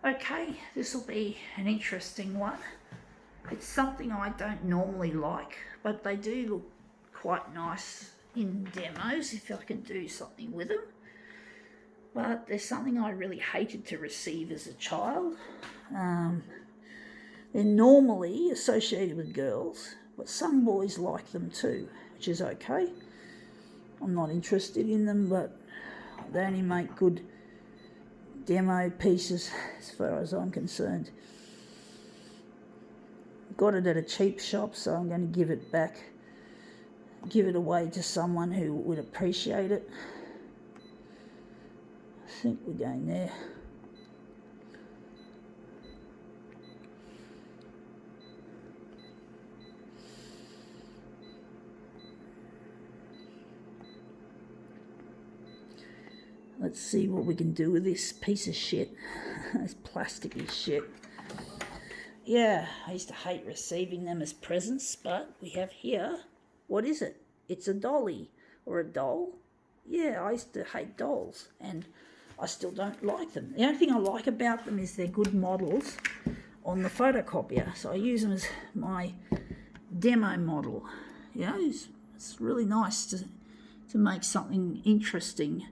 Okay, this will be an interesting one. It's something I don't normally like, but they do look quite nice in demos if I can do something with them. But there's something I really hated to receive as a child. They're normally associated with girls, but some boys like them too, which is okay. I'm not interested in them, but they only make good demo pieces as far as I'm concerned. Got it at a cheap shop, so I'm going to give it back, give it away to someone who would appreciate it. I think we're going there. Let's see what we can do with this piece of shit. This plasticky shit. Yeah, I used to hate receiving them as presents, but we have here, what is it? It's a dolly or a doll. Yeah, I used to hate dolls, and I still don't like them. The only thing I like about them is they're good models on the photocopier, so I use them as my demo model. You know, it's really nice to make something interesting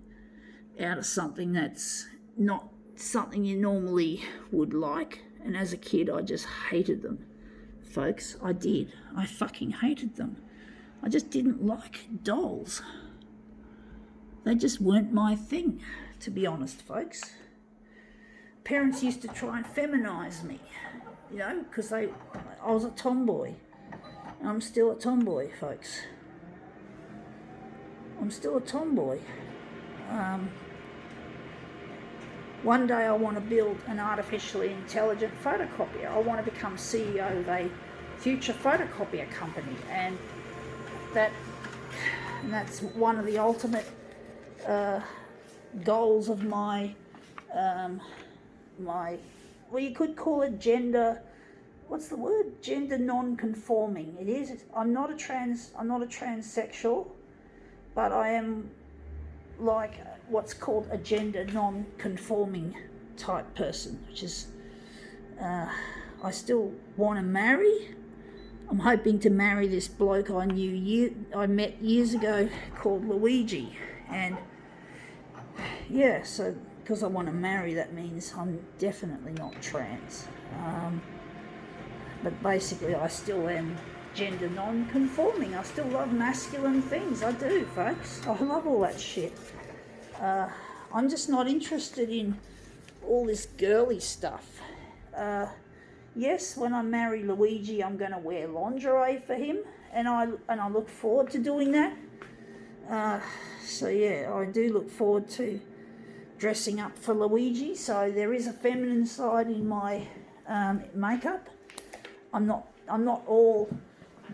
out of something that's not something you normally would like. And as a kid, I just hated them, folks. I did. I fucking hated them. I just didn't like dolls. They just weren't my thing, to be honest, folks. Parents used to try and feminise me, you know, because I was a tomboy. And I'm still a tomboy, folks. I'm still a tomboy. One day I want to build an artificially intelligent photocopier. I want to become CEO of a future photocopier company, and that's one of the ultimate goals of my well, you could call it gender. What's the word? Gender non-conforming. It is. I'm not a transsexual, but I am like what's called a gender non-conforming type person, which is I still want to marry. I'm hoping to marry this bloke I met years ago called Luigi, and yeah, so because I want to marry, that means I'm definitely not trans. But basically, I still am gender non-conforming. I still love masculine things. I do, folks. I love all that shit. I'm just not interested in all this girly stuff. Yes, when I marry Luigi, I'm going to wear lingerie for him, and I look forward to doing that. So yeah, I do look forward to dressing up for Luigi. So there is a feminine side in my makeup. I'm not all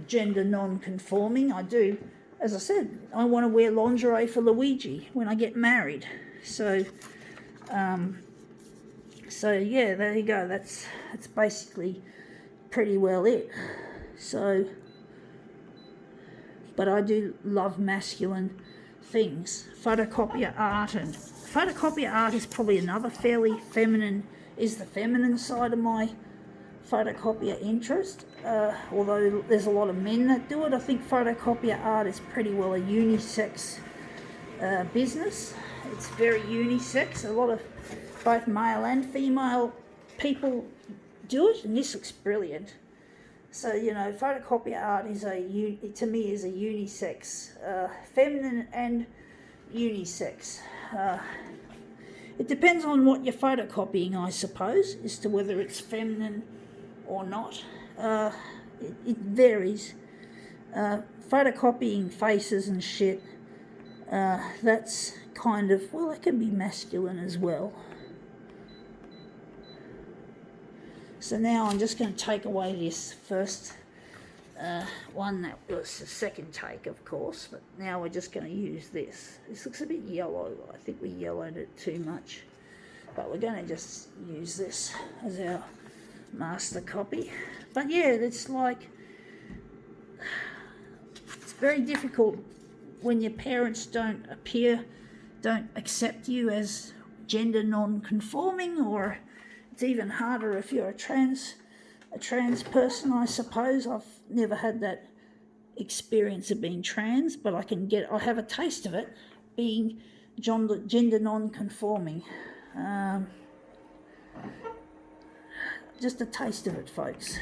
gender non-conforming. I do, as I said, I want to wear lingerie for Luigi when I get married. So yeah, there you go. That's basically pretty well it. So, but I do love masculine things. Photocopier art is probably another fairly feminine, is the feminine side of my photocopier interest. Although there's a lot of men that do it, I think photocopier art is pretty well a unisex business. It's very unisex. A lot of both male and female people do it, and this looks brilliant. So, you know, photocopier art is to me is a unisex, feminine and unisex. It depends on what you're photocopying, I suppose, as to whether it's feminine or not. It varies. Photocopying faces and shit, that's kind of, well, it can be masculine as well. So now I'm just going to take away this first one. That was the second take, of course, but now we're just going to use this. This looks a bit yellow. I think we yellowed it too much, but we're going to just use this as our master copy. But yeah, it's like, it's very difficult when your parents don't accept you as gender non-conforming, or It's even harder if you're a trans person, I suppose. I've never had that experience of being trans, but I have a taste of it being gender non-conforming. Just a taste of it, folks.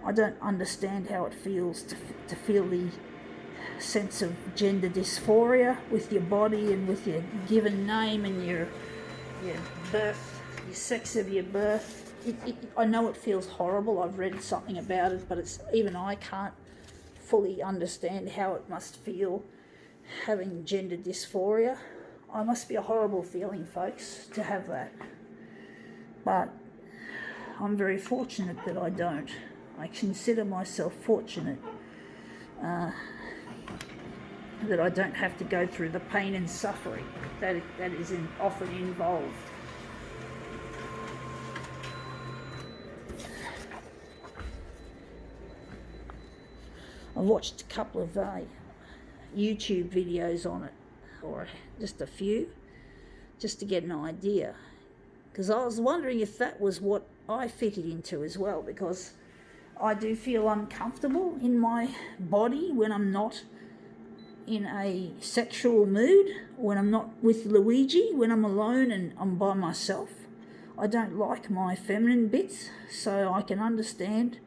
I don't understand how it feels to feel the sense of gender dysphoria with your body and with your given name and your birth, your sex of your birth. I know it feels horrible. I've read something about it, but even I can't fully understand how it must feel having gender dysphoria. It must be a horrible feeling, folks, to have that. But I'm very fortunate that I don't. I consider myself fortunate that I don't have to go through the pain and suffering that is often involved. I've watched a couple of YouTube videos on it, or just a few, just to get an idea. Because I was wondering if that was what I fitted into as well, because I do feel uncomfortable in my body when I'm not in a sexual mood, when I'm not with Luigi, when I'm alone and I'm by myself. I don't like my feminine bits, so I can understand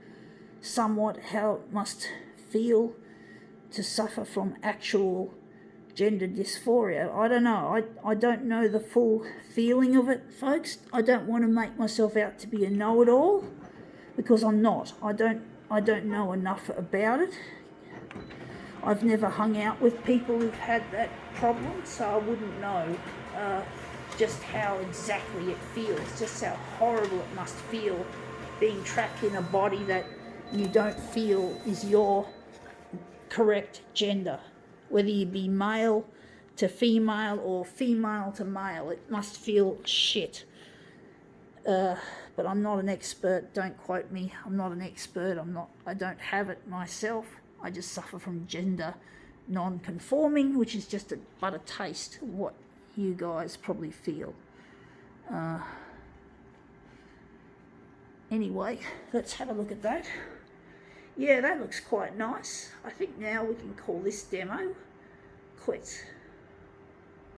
somewhat how it must feel to suffer from actual gender dysphoria. I don't know. I don't know the full feeling of it, folks. I don't want to make myself out to be a know-it-all, because I'm not. I don't know enough about it. I've never hung out with people who've had that problem, so I wouldn't know just how exactly it feels, just how horrible it must feel being trapped in a body that you don't feel is your correct gender. Whether you be male to female or female to male, it must feel shit. But I'm not an expert, don't quote me. I'm not an expert, I don't have it myself. I just suffer from gender non-conforming, which is just but a taste of what you guys probably feel. Anyway, let's have a look at that. Yeah, that looks quite nice. I think now we can call this demo quits.